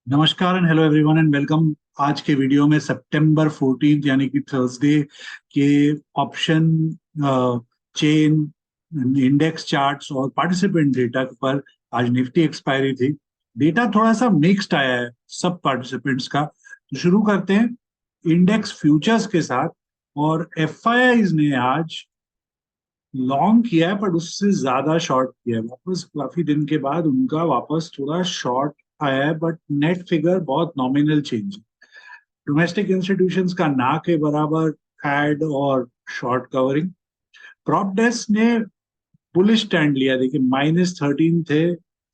नमस्कार and hello everyone and welcome. आज के वीडियो में सितंबर 14 यानी कि थर्सडे के ऑप्शन चेन इंडेक्स चार्ट्स और पार्टिसिपेंट डेटा पर आज निफ्टी एक्सपायरी थी। डेटा थोड़ा सा मिक्स्ड आया है सब पार्टिसिपेंट्स का। तो शुरू करते हैं इंडेक्स फ्यूचर्स के साथ। और एफआईआईज ने आज लॉन्ग किया है पर उससे ज्यादा शॉर्ट किया है। वापस काफी दिन के बाद उनका वापस थोड़ा शॉर्ट आया है बट नेट फिगर बहुत नॉमिनल चेंज है। डोमेस्टिक इंस्टीट्यूशंस का ना के बराबर एड और शॉर्ट कवरिंग। प्रॉप डेस्क ने बुलिश स्टैंड लिया। देखिए -13 थे,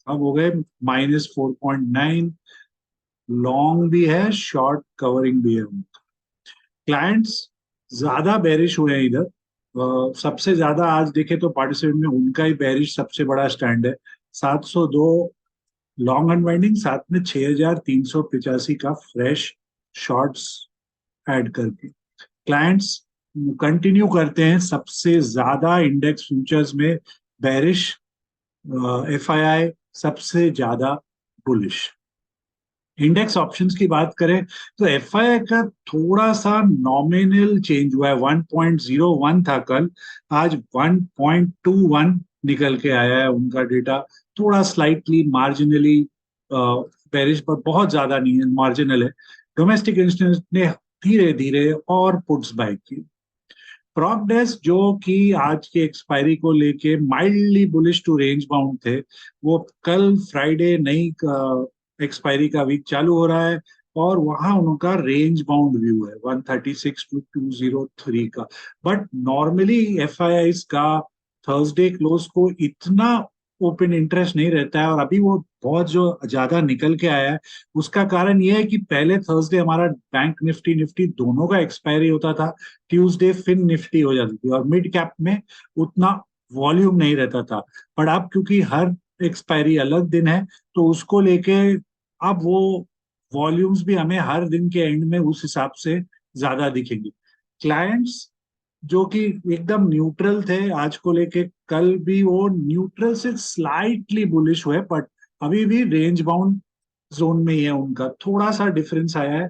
अब हो गए -4.9। लॉन्ग भी है, शॉर्ट कवरिंग भी है। क्लाइंट्स ज्यादा बेरिश हुए हैं इधर। सबसे ज्यादा आज देखे तो पार्टिसिपेंट में उनका ही बेरिश सबसे बड़ा स्टैंड है। 702 लॉन्ग अनवाइंडिंग, साथ में 6385 का फ्रेश शॉर्ट्स ऐड करके। क्लाइंट्स कंटिन्यू करते हैं सबसे ज्यादा इंडेक्स फ्यूचर्स में बेरिश। एफआईआई सबसे ज्यादा बुलिश। इंडेक्स ऑप्शंस की बात करें तो एफआईआई का थोड़ा सा नॉमिनल चेंज हुआ है। 1.01 था कल, आज 1.21 निकल के आया है उनका डेटा। थोड़ा स्लाइटली मार्जिनली बेरिश पर बहुत ज्यादा नहीं है, मार्जिनल है। डोमेस्टिक इंस्टीट्यूट ने धीरे धीरे और पुट्स बाय की। प्रॉप डेस्क जो कि आज के एक्सपायरी को लेके mildly bullish to range bound थे, वो कल फ्राइडे नई एक्सपायरी का वीक चालू हो रहा है और वहां उनका रेंज बाउंड व्यू है 136 टू 203 का। बट नॉर्मली एफआईआई का थर्सडे क्लोज को इतना ओपन इंटरेस्ट नहीं रहता है और अभी वो बहुत जो ज्यादा निकल के आया है उसका कारण ये है कि पहले थर्सडे हमारा बैंक निफ्टी निफ्टी दोनों का एक्सपायरी होता था। ट्यूसडे फिन निफ्टी हो जाती थी और मिड कैप में उतना वॉल्यूम नहीं रहता था। पर अब क्योंकि हर एक्सपायरी अलग दिन है तो उसको लेके अब वो वॉल्यूम्स भी हमें हर दिन के एंड में उस हिसाब से ज्यादा दिखेंगे। क्लाइंट्स जो कि एकदम न्यूट्रल थे आज को लेके, कल भी वो न्यूट्रल से स्लाइटली बुलिश हुए बट अभी भी रेंज बाउंड जोन में ही है। उनका थोड़ा सा डिफरेंस आया है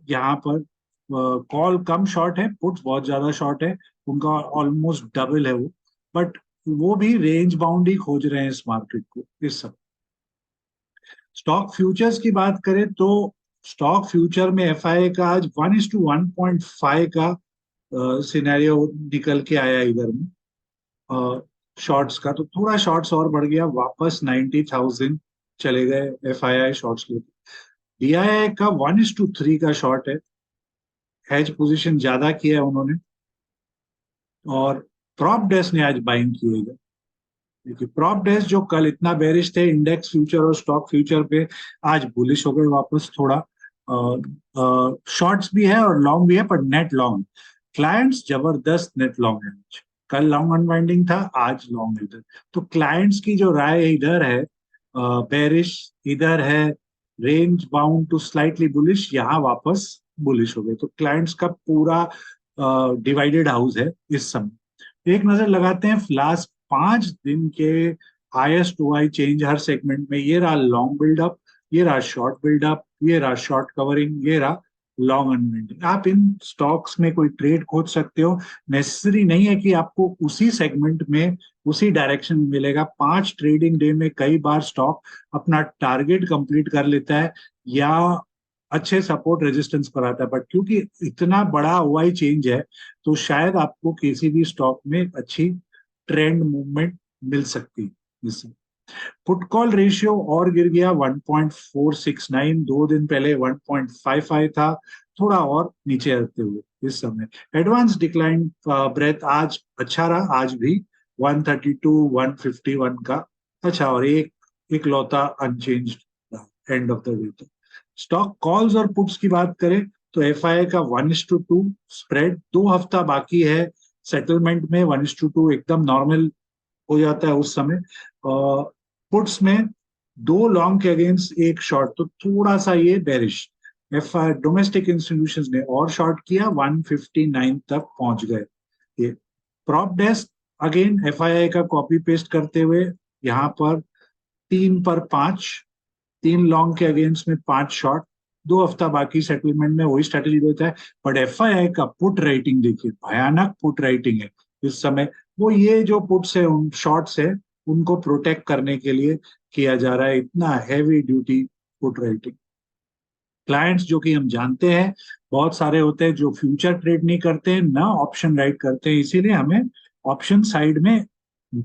यहाँ पर। कॉल कम शॉर्ट है, पुट्स बहुत ज्यादा शॉर्ट है। उनका ऑलमोस्ट डबल है वो। बट वो भी रेंज बाउंड ही खोज रहे हैं इस मार्केट को इस समय। स्टॉक फ्यूचर्स की बात करें तो स्टॉक फ्यूचर में एफआईआई का आज 1:1.5 का सिनेरियो निकल के आया इधर में। शॉर्ट्स का तो थोड़ा शॉर्ट्स और बढ़ गया, वापस 90,000 चले गए एफआईआई शॉर्ट्स लेके। डीआईआई का 1:3 का शॉर्ट है, हेज पोजीशन ज्यादा किया है उन्होंने। और प्रॉप डेस्क ने आज बाइंग किए गए। देखिए प्रॉप डेस्क जो कल इतना बेरिश थे इंडेक्स फ्यूचर और स्टॉक फ्यूचर पे, आज बुलिश हो गए वापस थोड़ा। शॉर्ट्स भी है और लॉन्ग भी है पर नेट लॉन्ग। क्लाइंट्स जबरदस्त नेट लॉन्ग है आज। कल लॉन्ग अनवाइंडिंग था, आज लॉन्ग इधर। तो क्लाइंट्स की जो राय इधर है बेरिश, इधर है range bound to slightly bullish, यहाँ वापस बुलिश हो गए। तो क्लाइंट्स का पूरा डिवाइडेड हाउस है इस समय। एक नजर लगाते हैं लास्ट 5 दिन के हाईएस्ट ओआई चेंज हर सेगमेंट में। ये रहा लॉन्ग बिल्डअप, ये रहा शॉर्ट बिल्डअप, ये रहा शॉर्ट कवरिंग, ये रहा लॉन्ग अनविंडिंग। आप इन स्टॉक्स में कोई ट्रेड खोज सकते हो। नेसेसरी नहीं है कि आपको उसी सेगमेंट में उसी डायरेक्शन में मिलेगा। 5 ट्रेडिंग डे में कई बार स्टॉक अपना टारगेट कंप्लीट कर लेता है या अच्छे सपोर्ट रेजिस्टेंस पर आता है। बट क्योंकि इतना बड़ा ओआई चेंज है तो शायद आपको किसी भी स्टॉक में अच्छी ट्रेंड मूवमेंट मिल सकती है इससे। पुट कॉल रेशियो और गिर गया 1.469, 2 दिन पहले 1.55 था, थोड़ा और नीचे आते हुए इस समय। एडवांस डिक्लाइन ब्रेथ आज अच्छा रहा, आज भी 132 151 का अच्छा, और एक लौता unchanged end of the day. Stock calls और पुट्स की बात करें तो एफआईआई का 1:2 स्प्रेड, 2 हफ्ता बाकी है सेटलमेंट में। 1:2 एकदम नॉर्मल हो जाता है उस समय। पुट्स में 2 लॉन्ग के अगेंस्ट एक शॉर्ट, तो थोड़ा सा ये bearish. F I domestic institutions ने और शॉर्ट किया, 159 तक पहुंच गए ये। प्रॉप डेस्क अगेन एफआईआई का कॉपी पेस्ट करते हुए यहाँ पर 3 पर 5 3 लॉन्ग के अगेंस्ट में 5 शॉर्ट, 2 हफ्ता बाकी सेटलमेंट में, वही स्ट्रेटेजी देता है। बट एफआईआई का पुट राइटिंग देखिए, भयानक पुट राइटिंग है इस समय। वो ये जो पुट्स है, उन शॉर्ट्स है, उनको प्रोटेक्ट करने के लिए किया जा रहा है, इतना heavy duty put writing. Clients जो कि हम जानते हैं बहुत सारे होते हैं जो फ्यूचर ट्रेड नहीं करते हैं ना ऑप्शन राइट करते हैं, इसीलिए हमें ऑप्शन साइड में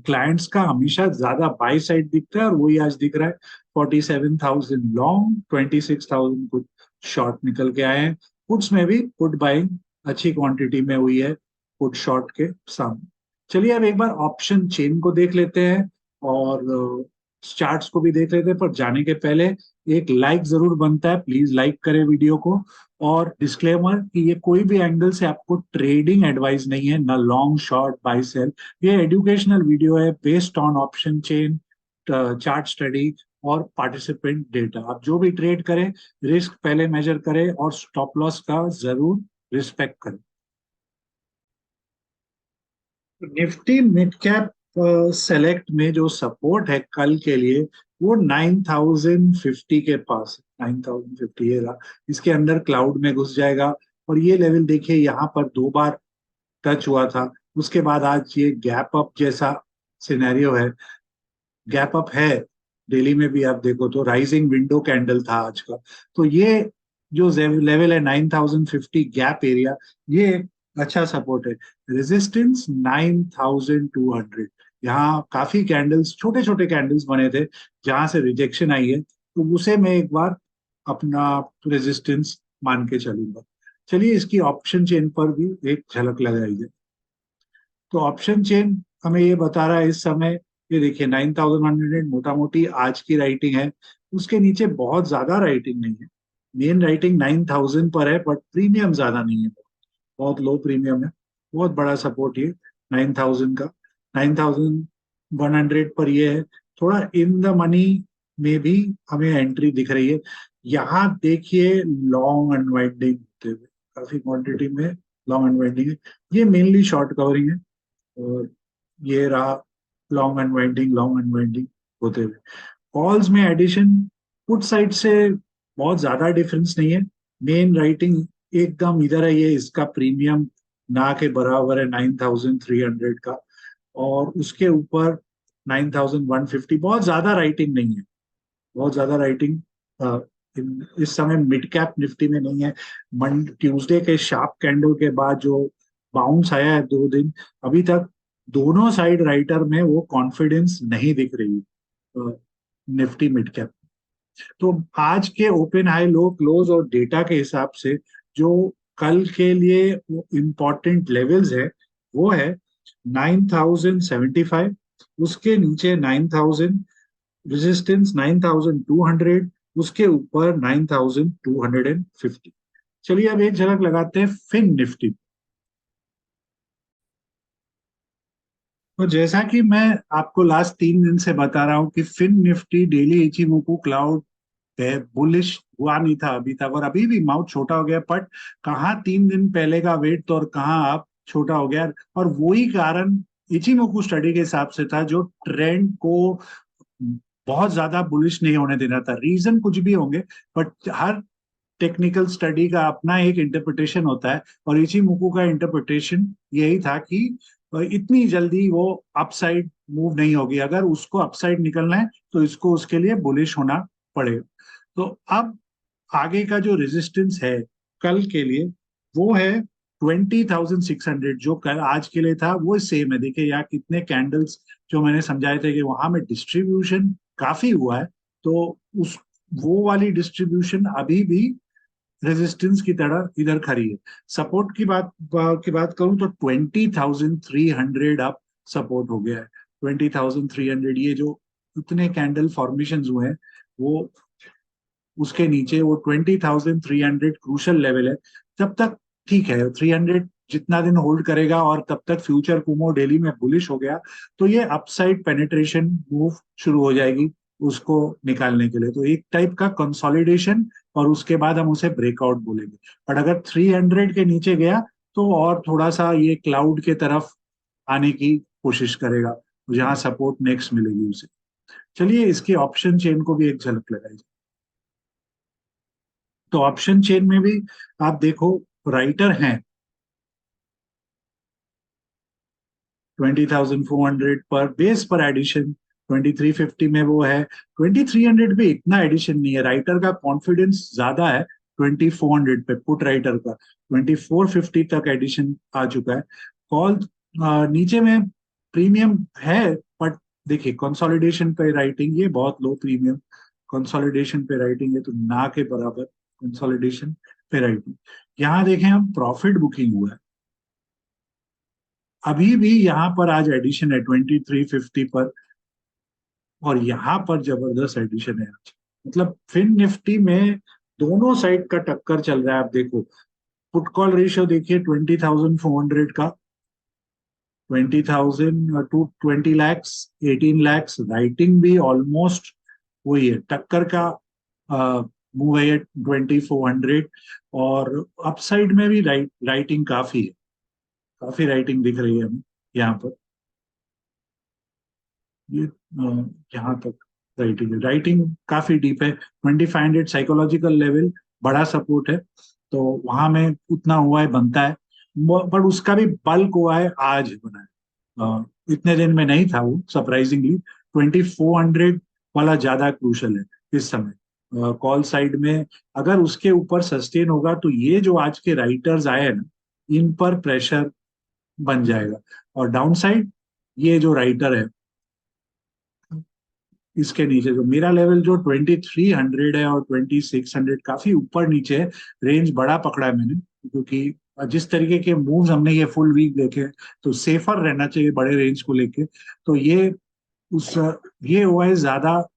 क्लाइंट्स का हमेशा ज्यादा बाई साइड दिखता है, और वही आज दिख रहा है। 47,000 लॉन्ग, 26,000 कुछ शॉर्ट निकल के आए हैं। पुट्स में भी पुट बाइंग अच्छी क्वांटिटी में हुई है पुट शॉर्ट के सामने। चलिए अब एक बार ऑप्शन चेन को देख लेते हैं और चार्ट्स को भी देख लेते हैं, पर जाने के पहले एक लाइक जरूर बनता है, प्लीज लाइक करें वीडियो को। और डिस्क्लेमर कि ये कोई भी एंगल से आपको ट्रेडिंग एडवाइस नहीं है, ना लॉन्ग शॉर्ट बाय सेल। ये एजुकेशनल वीडियो है based on option chain, chart study और पार्टिसिपेंट डेटा। आप जो भी ट्रेड करें, रिस्क पहले मेजर करें और स्टॉप लॉस का जरूर रिस्पेक्ट करें। निफ्टी मिड कैप सेलेक्ट में जो सपोर्ट है कल के लिए, वो 9,050 के पास है। 9,050 ये रहा, इसके अंदर क्लाउड में घुस जाएगा। और ये लेवल देखिए, यहाँ पर 2 बार टच हुआ था, उसके बाद आज ये गैप अप जैसा सिनेरियो है, गैप अप है। डेली में भी आप देखो तो राइजिंग विंडो कैंडल था आज का। तो ये जो लेवल है 9,050 गैप एरिया, ये एक अच्छा सपोर्ट है। रेजिस्टेंस 9,200, यहाँ काफी कैंडल्स, छोटे छोटे कैंडल्स बने थे जहां से रिजेक्शन आई है, तो उसे मैं एक बार अपना रेजिस्टेंस मान के चलूंगा। चलिए इसकी ऑप्शन चेन पर भी एक झलक लगाइए। तो ऑप्शन चेन हमें ये बता रहा है इस समय, ये देखिए 9,100 मोटा मोटी आज की राइटिंग है, उसके नीचे बहुत ज्यादा राइटिंग नहीं है। मेन राइटिंग 9,000 पर है, बट प्रीमियम ज्यादा नहीं है, बहुत लो प्रीमियम है। बहुत बड़ा सपोर्ट ये 9,000 का। 9,100 पर ये है, थोड़ा इन द मनी में भी हमें एंट्री दिख रही है। यहाँ देखिए लॉन्ग अनवाइंडिंग होते हुए काफी क्वांटिटी में लॉन्ग अनवाइंडिंग है, ये मेनली शॉर्ट कवरिंग है। और ये रहा लॉन्ग अनवाइंडिंग होते हुए। कॉल्स में एडिशन पुट साइड से बहुत ज्यादा डिफरेंस नहीं है। मेन राइटिंग एकदम इधर है, ये इसका प्रीमियम ना के बराबर है 9,300 का, और उसके ऊपर 9,150। बहुत ज्यादा राइटिंग नहीं है, बहुत ज्यादा राइटिंग इस समय मिड कैप निफ्टी में नहीं है। ट्यूसडे के शार्प कैंडल के बाद जो बाउंस आया है 2 दिन, अभी तक दोनों साइड राइटर में वो कॉन्फिडेंस नहीं दिख रही है निफ्टी मिड कैप। तो आज के ओपन हाई लो क्लोज और डेटा के हिसाब से जो कल के लिए इम्पोर्टेंट लेवल्स है, वो है 9,075, उसके नीचे 9,000, रेजिस्टेंस 9,200, उसके ऊपर 9,250। चलिए अब एक झलक लगाते हैं फिन निफ्टी। तो जैसा कि मैं आपको लास्ट 3 दिन से बता रहा हूं कि fin Nifty daily Ichimoku cloud bullish हुआ नहीं था अभी तक, और अभी भी माउथ छोटा हो गया, बट कहाँ 3 दिन पहले का वेट तो और कहाँ अब छोटा हो गया। और वही कारण इचिमोकू स्टडी के हिसाब से था जो ट्रेंड को बहुत ज्यादा बुलिश नहीं होने देना था। रीजन कुछ भी होंगे, बट हर टेक्निकल स्टडी का अपना एक इंटरप्रिटेशन होता है, और इचिमोकू का इंटरप्रिटेशन यही था कि इतनी जल्दी वो अपसाइड मूव नहीं होगी, अगर उसको अपसाइड निकलना है तो इसको उसके लिए बुलिश होना पड़ेगा। तो अब आगे का जो रेजिस्टेंस है कल के लिए, वो है 20,600, जो कल आज के लिए था वो सेम है। देखिए यहाँ कितने कैंडल्स जो मैंने समझाए थे कि वहां में डिस्ट्रीब्यूशन काफी हुआ है, तो उस वो वाली डिस्ट्रीब्यूशन अभी भी रेजिस्टेंस की तरह इधर खड़ी है। सपोर्ट की बात करूं तो 20,300 अब सपोर्ट हो गया है। 20,300, ये जो इतने कैंडल फॉर्मेशन हुए हैं, वो उसके नीचे वो 20,300 क्रूशल लेवल है। तब तक ठीक है, 300 जितना दिन होल्ड करेगा और तब तक फ्यूचर कुमो डेली में बुलिश हो गया, तो ये अपसाइड पेनिट्रेशन मूव शुरू हो जाएगी उसको निकालने के लिए। तो एक टाइप का कंसोलिडेशन, और उसके बाद हम उसे ब्रेकआउट बोलेंगे। बट अगर 300 के नीचे गया तो और थोड़ा सा ये क्लाउड के तरफ आने की कोशिश करेगा, जहां सपोर्ट नेक्स्ट मिलेगी उसे। चलिए इसके ऑप्शन चेन को भी एक झलक लगाई। तो ऑप्शन चेन में भी आप देखो राइटर हैं 20,400 पर बेस पर एडिशन, 2350 में वो है, 2300 पे इतना एडिशन नहीं है, राइटर का कॉन्फिडेंस ज्यादा है 2400 पे, पुट राइटर का 2450 तक एडिशन आ चुका है। कॉल नीचे में प्रीमियम है, बट देखिए कंसोलिडेशन पे राइटिंग ये बहुत लो प्रीमियम, कंसोलिडेशन पे राइटिंग है तो ना के बराबर कंसोलिडेशन पे राइटिंग। यहाँ देखें हम प्रॉफिट बुकिंग हुआ है, अभी भी यहाँ पर आज एडिशन है 2350 पर, और यहाँ पर जबरदस्त एडिशन है आज। मतलब फिन निफ्टी में दोनों साइड का टक्कर चल रहा है। आप देखो पुट कॉल रेशियो देखिए 20,400 का, 20,000 टू 20 lakhs, 18 lakhs, राइटिंग भी ऑलमोस्ट वही है, टक्कर का मूव है 2400। और अपसाइड में भी राइटिंग काफी है, काफी राइटिंग दिख रही है हमें यहाँ पर। ये यहाँ तक राइटिंग है, राइटिंग काफी डीप है, 2500 साइकोलॉजिकल लेवल बड़ा सपोर्ट है, तो वहां में उतना हुआ है बनता है, पर उसका भी बल्क हुआ है आज बना है, इतने दिन में नहीं था वो सरप्राइजिंगली। 2400 वाला ज्यादा क्रूशल है इस समय कॉल साइड में, अगर उसके ऊपर सस्टेन होगा तो ये जो आज के राइटर्स आए हैं ना, इन पर प्रेशर बन जाएगा। और डाउन साइड ये जो राइटर है इसके नीचे जो मेरा लेवल जो 2300 है और 2600 काफी ऊपर नीचे है, रेंज बड़ा पकड़ा है मैंने, क्योंकि जिस तरीके के मूव्स हमने ये फुल वीक देखे, तो सेफर रहना चाहिए बड़े रेंज को लेके। तो उस ये हुआ है ज्यादा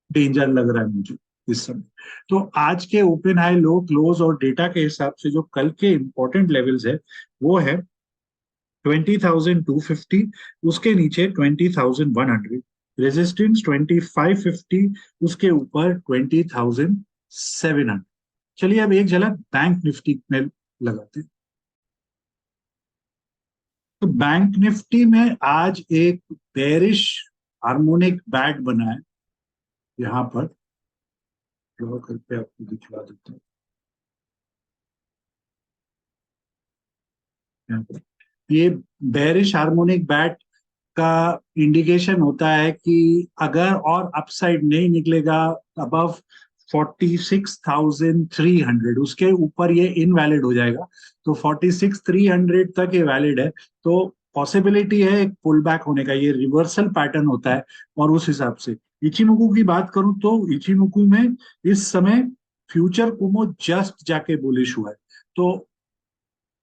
डेंजर लग रहा है मुझे इस समय। तो आज के ओपन हाई लो क्लोज और डेटा के हिसाब से जो कल के इंपॉर्टेंट लेवल्स है वो है 20,250, उसके नीचे 20,100, रेजिस्टेंस 2550, उसके ऊपर 20,700। चलिए अब एक झलक बैंक निफ्टी में लगाते हैं। तो बैंक निफ्टी में आज एक बेरिश हार्मोनिक बैट बना है यहाँ पर, ड्रॉ करके आपको दिखला देते हैं यहाँ पर। ये बेरिश हार्मोनिक बैट का इंडिकेशन होता है कि अगर और अपसाइड नहीं निकलेगा अबव 46,300, उसके ऊपर ये इनवैलिड हो जाएगा, तो 46,300 तक ये वैलिड है, तो पॉसिबिलिटी है एक पुल बैक होने का, ये रिवर्सल पैटर्न होता है। और उस हिसाब से इचिनोकू की बात करूं तो इचिनोकू में इस समय फ्यूचर कुमो जस्ट जाके बुलिश हुआ है, तो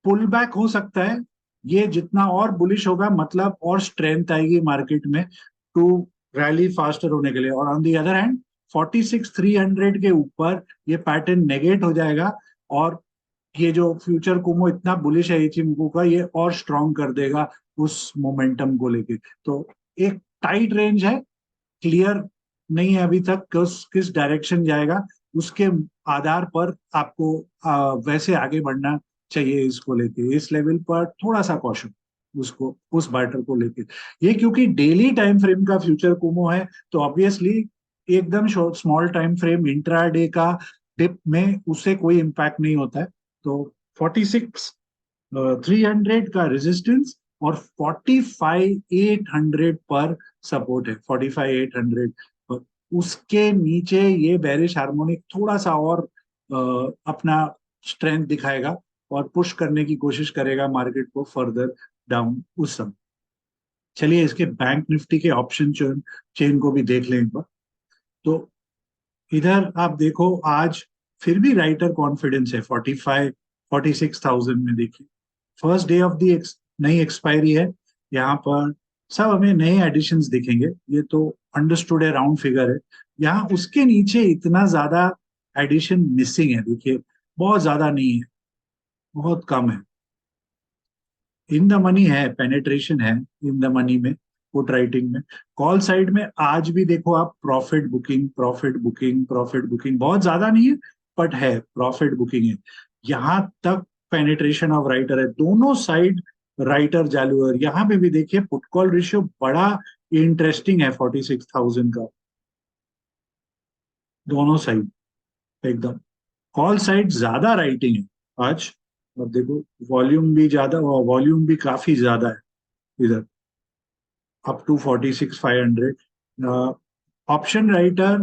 पुल बैक हो सकता है। ये जितना और बुलिश होगा मतलब और स्ट्रेंथ आएगी मार्केट में टू रैली फास्टर होने के लिए। और ऑन दी अदर हैंड 46,300 के ऊपर ये पैटर्न नेगेट हो जाएगा, और ये जो फ्यूचर कुमो इतना बुलिश है इचिमोकू का, ये और स्ट्रॉन्ग कर देगा उस मोमेंटम को लेके। तो एक टाइट रेंज है, क्लियर नहीं है अभी तक किस डायरेक्शन जाएगा, उसके आधार पर आपको वैसे आगे बढ़ना चाहिए इसको लेके। इस लेवल पर थोड़ा सा कॉशन उसको, उस बार्टर को लेके, ये क्योंकि डेली टाइम फ्रेम का फ्यूचर कुमो है, तो ऑब्वियसली एकदम short small time frame intra day का डिप में उससे कोई इम्पैक्ट नहीं होता है। तो 46,300 का रेजिस्टेंस और 45,800 पर सपोर्ट है, 45,800। उसके नीचे ये बेरिश हार्मोनिक थोड़ा सा और अपना स्ट्रेंथ दिखाएगा और पुश करने की कोशिश करेगा मार्केट को फर्दर डाउन उस समय। चलिए इसके बैंक निफ्टी के ऑप्शन चेन को भी देख लें एक बार। तो इधर आप देखो आज फिर भी राइटर कॉन्फिडेंस है 46,000 में। देखिए फर्स्ट डे ऑफ दी नई एक्सपायरी है, यहाँ पर सब हमें नए एडिशंस दिखेंगे, ये तो अंडरस्टूड है, राउंड फिगर है। यहाँ उसके नीचे इतना ज्यादा एडिशन मिसिंग है, देखिए बहुत ज्यादा नहीं है, बहुत कम है। इन द मनी है, पेनेट्रेशन है इन द मनी में, पुट राइटिंग में। कॉल साइड में आज भी देखो आप profit booking, profit booking, profit booking, बहुत ज्यादा नहीं है बट है, प्रॉफिट बुकिंग है। यहाँ तक पेनेट्रेशन ऑफ राइटर है, दोनों साइड राइटर चालू है। यहाँ पे भी देखिए पुट कॉल रेशियो बड़ा इंटरेस्टिंग है 46,000 का, दोनों साइड एकदम। कॉल साइड ज्यादा राइटिंग है आज। और देखो वॉल्यूम भी ज्यादा, वॉल्यूम भी काफी ज्यादा है इधर, up to 46,500। Option writer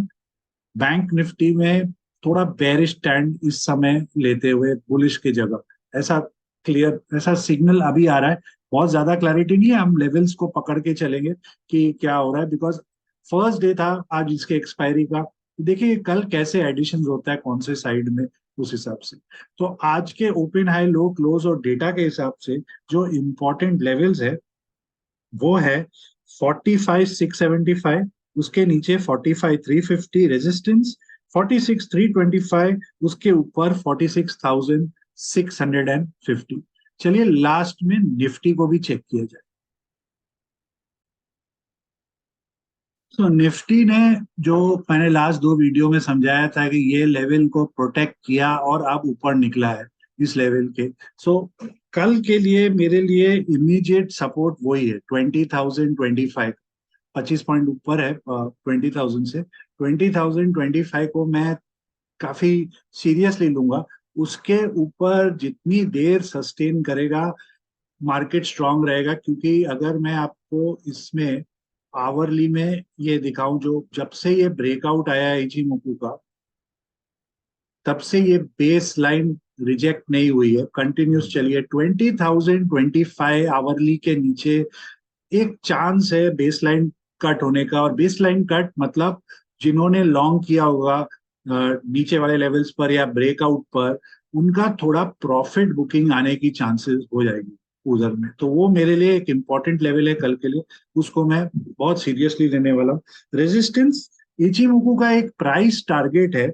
bank Nifty में थोड़ा बेरिश स्टैंड इस समय लेते हुए बुलिश की जगह, ऐसा क्लियर, ऐसा सिग्नल अभी आ रहा है। बहुत ज्यादा क्लैरिटी नहीं है, हम लेवल्स को पकड़ के चलेंगे कि क्या हो रहा है, बिकॉज फर्स्ट डे था आज इसके एक्सपायरी का। देखिए कल कैसे एडिशन होता है कौन से साइड में, उस हिसाब से। तो आज के ओपन हाई लो क्लोज और डेटा के हिसाब से जो इम्पोर्टेंट लेवल्स है वो है 45,675, उसके नीचे 45,350 रेजिस्टेंस, 46,325, उसके ऊपर 46,650। चलिए लास्ट में निफ्टी को भी चेक किया जाए। तो निफ्टी ने, जो मैंने लास्ट दो वीडियो में समझाया था कि ये लेवल को प्रोटेक्ट किया और अब ऊपर निकला है इस लेवल के। सो कल के लिए मेरे लिए इमीडिएट सपोर्ट वही है 20,025, 25 पॉइंट ऊपर है 20,000 से। 20,025 को मैं काफी सीरियसली लूंगा। उसके ऊपर जितनी देर सस्टेन करेगा मार्केट स्ट्रांग रहेगा, क्योंकि अगर मैं आपको इसमें आवरली में ये दिखाऊं, जो जब से ये ब्रेकआउट आया है इचिमोकू का, तब से ये बेस लाइन रिजेक्ट नहीं हुई है, कंटिन्यूस चलिए 20,025 आवरली के नीचे एक चांस है बेस लाइन कट होने का। और बेस लाइन कट मतलब जिन्होंने लॉन्ग किया होगा नीचे वाले लेवल्स पर या ब्रेकआउट पर, उनका थोड़ा प्रॉफिट बुकिंग आने की चांसेस हो जाएगी उधर में। तो वो मेरे लिए एक इम्पॉर्टेंट लेवल है कल के लिए, उसको मैं बहुत सीरियसली लेने वाला हूँ। रेजिस्टेंस, इचिमोकू का एक प्राइस टारगेट है,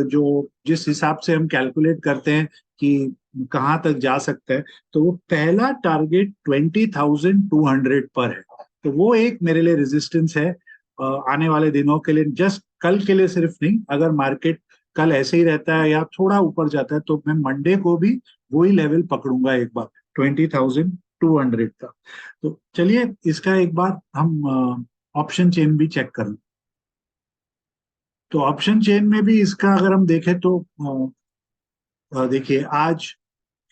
जो जिस हिसाब से हम कैलकुलेट करते हैं कि कहाँ तक जा सकता है, तो वो पहला टारगेट 20,200 पर है। तो वो एक मेरे लिए रेजिस्टेंस है आने वाले दिनों के लिए, जस्ट कल के लिए सिर्फ नहीं। अगर मार्केट कल ऐसे ही रहता है या थोड़ा ऊपर जाता है तो मैं मंडे को भी वही लेवल पकड़ूंगा एक बार, 20,200 का। तो चलिए इसका एक बार हम ऑप्शन चेन भी चेक कर लें। तो ऑप्शन चेन में भी इसका अगर हम देखें तो देखिए आज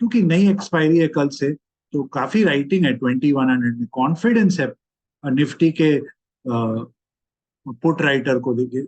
क्योंकि नई एक्सपायरी है कल से, तो काफी राइटिंग है 2,100 में, कॉन्फिडेंस है निफ्टी के पुट राइटर को। देखिए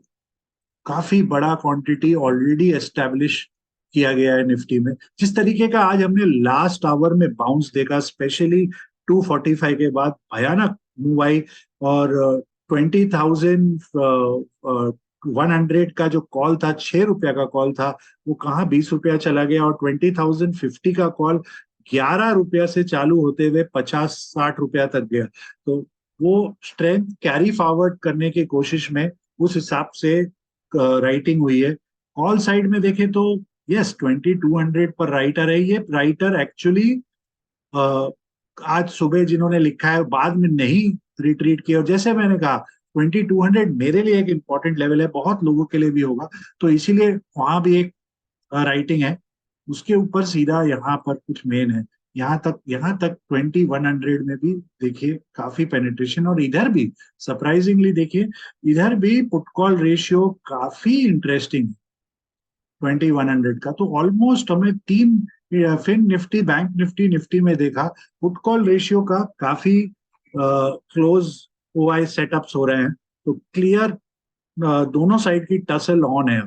काफी बड़ा क्वांटिटी ऑलरेडी एस्टेब्लिश किया गया है निफ्टी में। जिस तरीके का आज हमने लास्ट आवर में बाउंस देखा, स्पेशली 245 के बाद भयानक मूव आई, और 20,100 का जो कॉल था, 6 रुपया का कॉल था, वो कहाँ 20 रुपया चला गया। और 20,050 का कॉल 11 रुपया से चालू होते हुए 50-60 रुपया तक गया। तो वो स्ट्रेंथ कैरी फॉरवर्ड करने की कोशिश में उस हिसाब से राइटिंग हुई है। कॉल साइड में देखें तो यस 2,200 पर राइटर है। ये राइटर एक्चुअली आज सुबह जिन्होंने लिखा है बाद में नहीं रिट्रीट किया, और जैसे मैंने कहा 2,200 मेरे लिए एक इंपॉर्टेंट लेवल है, बहुत लोगों के लिए भी होगा, तो इसीलिए वहां भी एक राइटिंग है। उसके ऊपर सीधा यहाँ पर कुछ मेन है, यहाँ तक 2,100 में भी देखिए काफी पेनिट्रेशन। और इधर भी सरप्राइजिंगली देखिए, इधर भी पुट कॉल रेशियो काफी इंटरेस्टिंग, 2,100 का। तो ऑलमोस्ट हमें तीन, fin Nifty, bank Nifty, Nifty में देखा पुट कॉल रेशियो का काफी क्लोज ओआई सेटअप्स हो रहे हैं। तो क्लियर दोनों साइड की टसल ऑन है।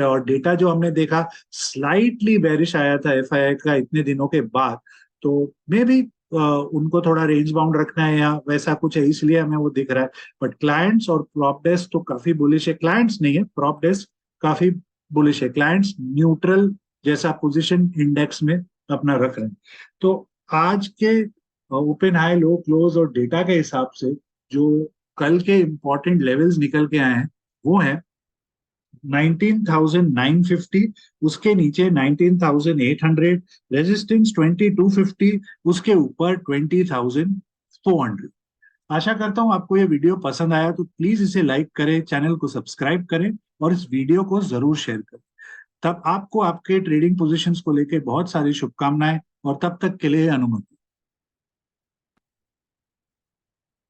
और डेटा जो हमने देखा स्लाइटली बेरिश आया था एफआईआई का इतने दिनों के बाद, तो मे भी उनको थोड़ा रेंज बाउंड रखना है या वैसा कुछ है, इसलिए हमें वो दिख रहा है। बट क्लाइंट्स और प्रॉप डेस्क तो काफी बुलिश है, क्लाइंट्स नहीं है, प्रॉप डेस्क काफी बुलिश है, क्लाइंट्स न्यूट्रल जैसा पोजीशन इंडेक्स में अपना रख रहे हैं। तो आज के ओपन हाई लो क्लोज और डेटा के हिसाब से जो कल के इंपॉर्टेंट लेवल्स निकल के आए हैं वो है 19,950, उसके नीचे 19,800, रेजिस्टेंस 20,250, उसके ऊपर 20,400। आशा करता हूं आपको ये वीडियो पसंद आया, तो प्लीज इसे लाइक करें, चैनल को सब्सक्राइब करें और इस वीडियो को जरूर शेयर करें। तब आपको आपके ट्रेडिंग पोजीशंस को लेकर बहुत सारी शुभकामनाएं, और तब तक के लिए अनुमति।